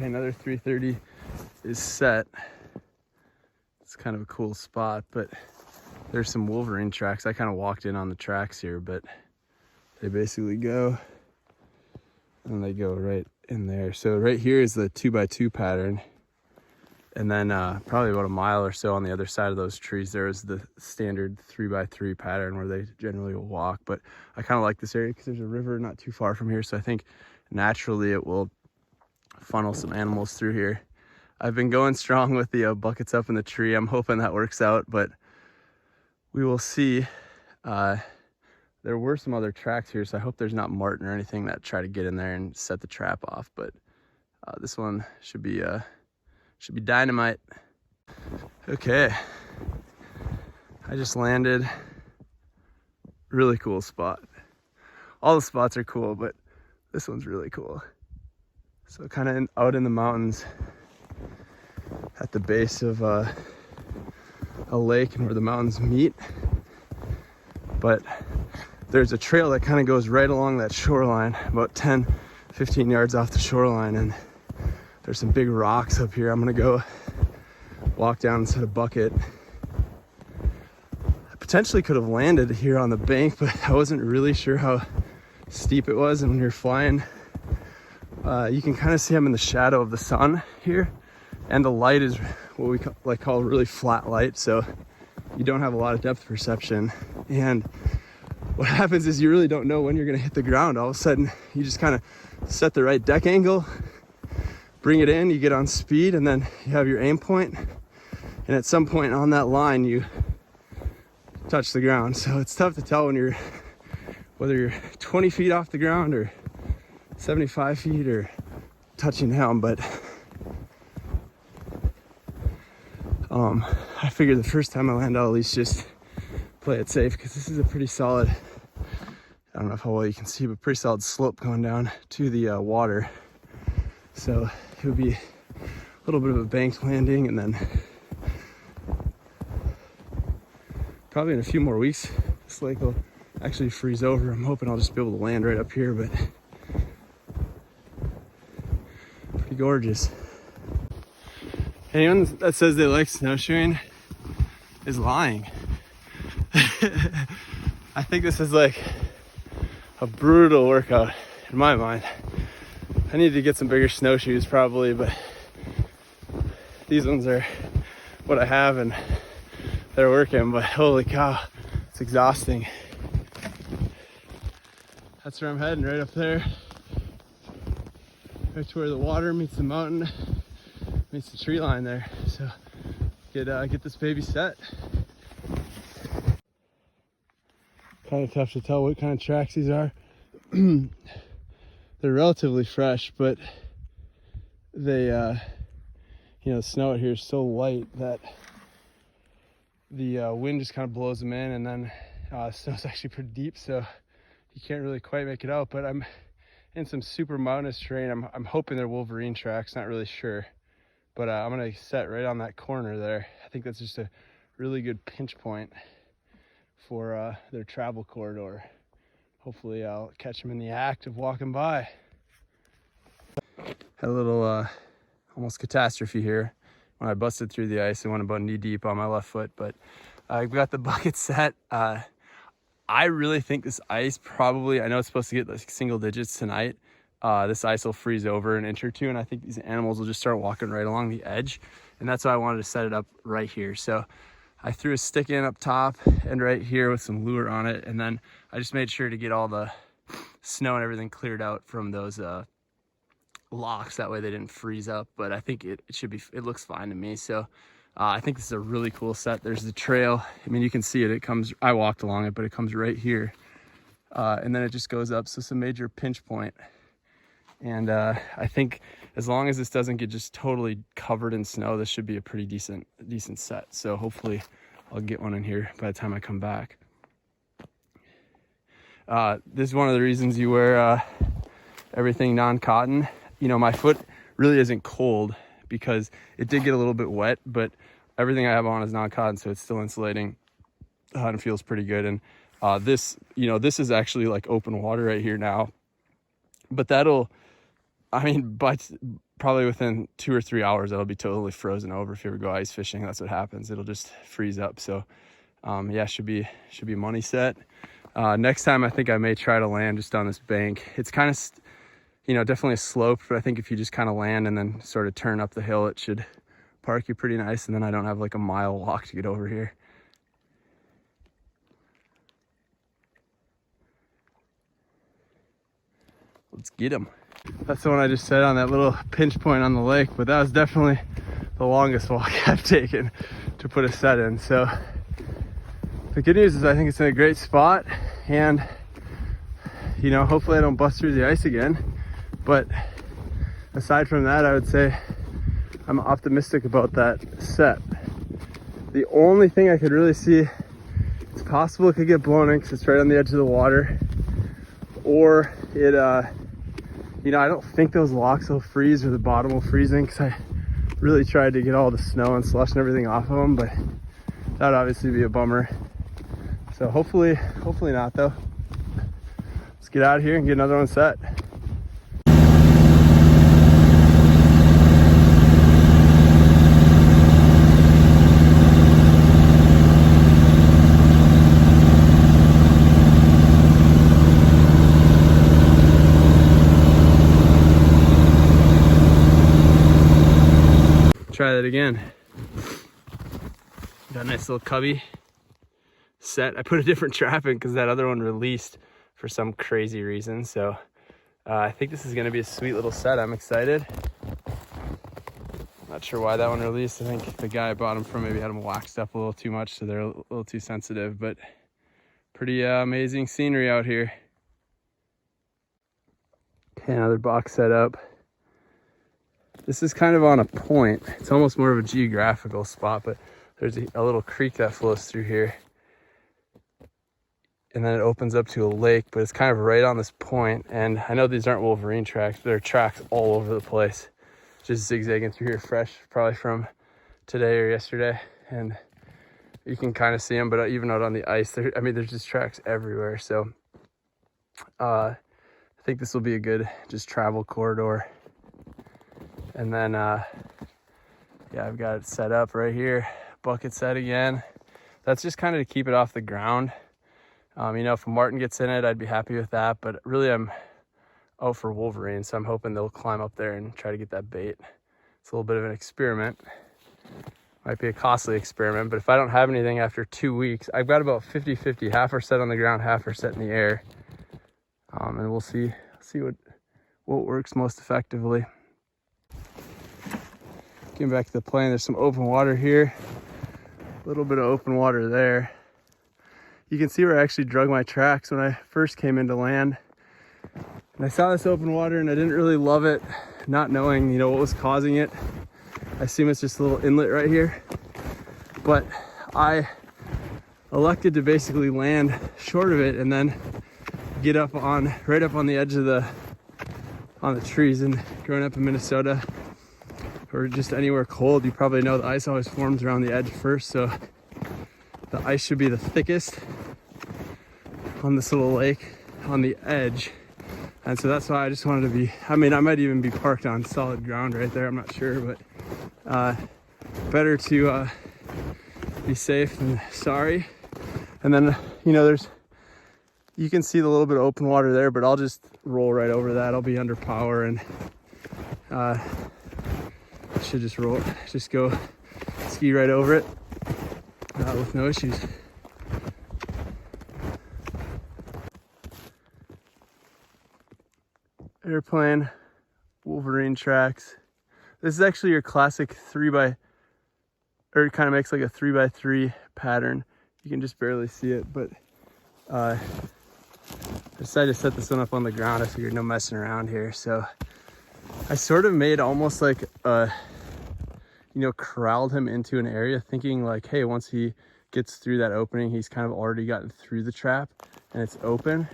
Okay, another 330 is set. It's kind of a cool spot, but there's some Wolverine tracks. I kind of walked in on the tracks here, but they basically go and they go right in there. So right here is the 2x2 pattern. And then probably about a mile or so on the other side of those trees, there is the standard 3x3 pattern where they generally will walk. But I kind of like this area because there's a river not too far from here. So I think naturally it will funnel some animals through here. I've been going strong with the buckets up in the tree. I'm hoping that works out, but we will see. There were some other tracks here, so I hope there's not marten or anything that try to get in there and set the trap off. But this one should be dynamite. Okay, I just landed. Really cool spot. All the spots are cool, but this one's really cool. So kind of out in the mountains at the base of a lake and where the mountains meet. But there's a trail that kind of goes right along that shoreline, about 10-15 yards off the shoreline, and there's some big rocks up here. I'm gonna go walk down and set a bucket. I potentially could have landed here on the bank, but I wasn't really sure how steep it was. And when you're flying, you can kind of see I'm in the shadow of the sun here, and the light is what we call really flat light, so you don't have a lot of depth perception. And what happens is you really don't know when you're gonna hit the ground. All of a sudden, you just kind of set the right deck angle, bring it in, you get on speed, and then you have your aim point. And at some point on that line, you touch the ground. So it's tough to tell when whether you're 20 feet off the ground or 75 feet or touching down. But I figured the first time I land, I'll at least just play it safe, because this is a pretty solid, I don't know how well you can see, but pretty solid slope going down to the water. So it would be a little bit of a banked landing, and then probably in a few more weeks, this lake will actually freeze over. I'm hoping I'll just be able to land right up here, but pretty gorgeous. Anyone that says they like snowshoeing is lying. I think this is like a brutal workout in my mind. I need to get some bigger snowshoes probably, but these ones are what I have and they're working. But holy cow, it's exhausting. That's where I'm heading, right up there. Right to where the water meets the mountain, meets the tree line there. So get this baby set. Kind of tough to tell what kind of tracks these are. They're relatively fresh, but they, the snow out here is so light that the wind just kind of blows them in, and then the snow's actually pretty deep, so you can't really quite make it out. But I'm in some super mountainous terrain. I'm hoping they're Wolverine tracks, not really sure. But I'm gonna set right on that corner there. I think that's just a really good pinch point for their travel corridor. Hopefully I'll catch them in the act of walking by. Had a little almost catastrophe here when I busted through the ice and went about knee deep on my left foot, but I've got the bucket set. I really think this ice probably, I know it's supposed to get like single digits tonight. This ice will freeze over an inch or two, and I think these animals will just start walking right along the edge. And that's why I wanted to set it up right here. So I threw a stick in up top and right here with some lure on it. And then I just made sure to get all the snow and everything cleared out from those locks. That way they didn't freeze up, but I think it looks fine to me. So I think this is a really cool set. There's the trail. I mean, you can see it. I walked along it, but it comes right here. And then it just goes up. So it's a major pinch point. And I think as long as this doesn't get just totally covered in snow, this should be a pretty decent set. So hopefully I'll get one in here by the time I come back. This is one of the reasons you wear everything non-cotton. You know, my foot really isn't cold because it did get a little bit wet, but everything I have on is non-cotton, so it's still insulating and it feels pretty good. And this is actually like open water right here now, but by probably within 2 or 3 hours, it'll be totally frozen over. If you ever go ice fishing, that's what happens. It'll just freeze up. So yeah, should be money set. Next time, I think I may try to land just on this bank. It's kind of, you know, definitely a slope, but I think if you just kind of land and then sort of turn up the hill, it should park you pretty nice. And then I don't have like a mile walk to get over here. Let's get him. That's the one I just said on that little pinch point on the lake, but that was definitely the longest walk I've taken to put a set in. So the good news is I think it's in a great spot, and you know, hopefully I don't bust through the ice again. But aside from that, I would say I'm optimistic about that set. The only thing I could really see, it's possible it could get blown in because it's right on the edge of the water, or it you know, I don't think those locks will freeze or the bottom will freeze in, because I really tried to get all the snow and slush and everything off of them, but that would obviously be a bummer. So hopefully not though. Let's get out of here and get another one set. Try that again. Got a nice little cubby set. I put a different trap in because that other one released for some crazy reason. So I think this is going to be a sweet little set. I'm excited. Not sure why that one released. I think the guy I bought them from maybe had them waxed up a little too much, so they're a little too sensitive, but pretty amazing scenery out here. Okay, another box set up. This is kind of on a point. It's almost more of a geographical spot, but there's a little creek that flows through here. And then it opens up to a lake, but it's kind of right on this point. And I know these aren't Wolverine tracks, but there are tracks all over the place. Just zigzagging through here fresh, probably from today or yesterday. And you can kind of see them, but even out on the ice, there's just tracks everywhere. So I think this will be a good just travel corridor. And then, yeah, I've got it set up right here. Bucket set again. That's just kind of to keep it off the ground. You know, if a martin gets in it, I'd be happy with that. But really, I'm out for Wolverine, so I'm hoping they'll climb up there and try to get that bait. It's a little bit of an experiment. Might be a costly experiment, but if I don't have anything after 2 weeks, I've got about 50-50. Half are set on the ground, half are set in the air. And we'll see what works most effectively. Getting back to the plane, there's some open water here. A little bit of open water there. You can see where I actually drug my tracks when I first came into land. And I saw this open water and I didn't really love it, not knowing, you know, what was causing it. I assume it's just a little inlet right here. But I elected to basically land short of it and then get up right up on the edge of the trees. And growing up in Minnesota, or just anywhere cold, you probably know the ice always forms around the edge first, so the ice should be the thickest on this little lake on the edge. And so that's why I just wanted to be, I mean, I might even be parked on solid ground right there, I'm not sure, but better to be safe than sorry. And then, you know, you can see the little bit of open water there, but I'll just roll right over that. I'll be under power and should just go ski right over it with no issues. Airplane, Wolverine tracks. This is actually your classic it kind of makes like a 3x3 pattern. You can just barely see it, but I decided to set this one up on the ground. I figured no messing around here, so I sort of made almost like corralled him into an area, thinking like, hey, once he gets through that opening, he's kind of already gotten through the trap and it's open.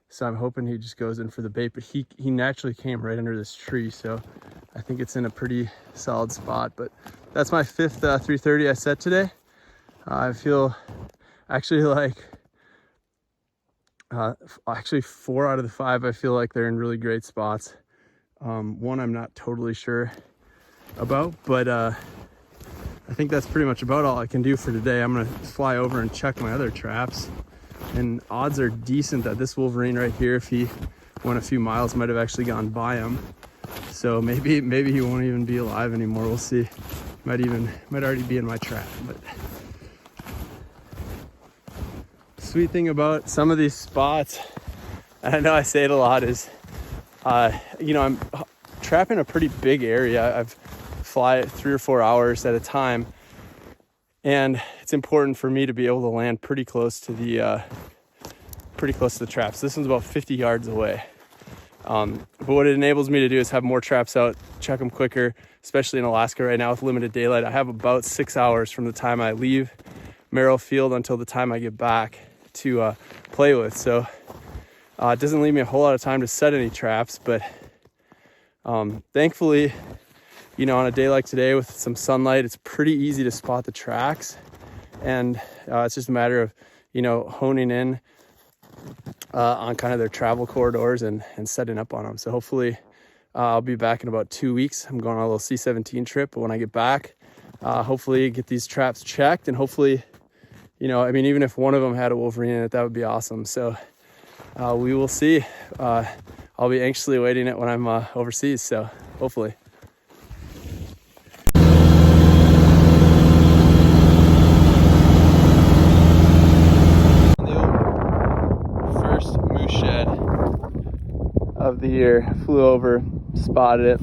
So I'm hoping he just goes in for the bait, but he naturally came right under this tree. So I think it's in a pretty solid spot, but that's my fifth 330 I set today. I feel actually like, 4 out of the 5, I feel like they're in really great spots. One I'm not totally sure about, but I think that's pretty much about all I can do for today. I'm gonna fly over and check my other traps, and odds are decent that this Wolverine right here, if he went a few miles, might have actually gone by him. So maybe he won't even be alive anymore. We'll see. Might already be in my trap. But sweet thing about some of these spots, and I know I say it a lot, is you know, I'm trapping a pretty big area. I've fly 3 or 4 hours at a time, and it's important for me to be able to land pretty close to the traps. This one's about 50 yards away. But what it enables me to do is have more traps out, check them quicker, especially in Alaska right now with limited daylight. I have about 6 hours from the time I leave Merrill Field until the time I get back to play with. So it doesn't leave me a whole lot of time to set any traps, but thankfully, you know, on a day like today with some sunlight, it's pretty easy to spot the tracks, and it's just a matter of, you know, honing in on kind of their travel corridors and setting up on them. So hopefully I'll be back in about 2 weeks. I'm going on a little C-17 trip, but when I get back, hopefully get these traps checked, and hopefully, you know, I mean, even if one of them had a Wolverine in it, that would be awesome. So we will see. I'll be anxiously awaiting it when I'm overseas, so hopefully. Of the year, flew over, spotted it.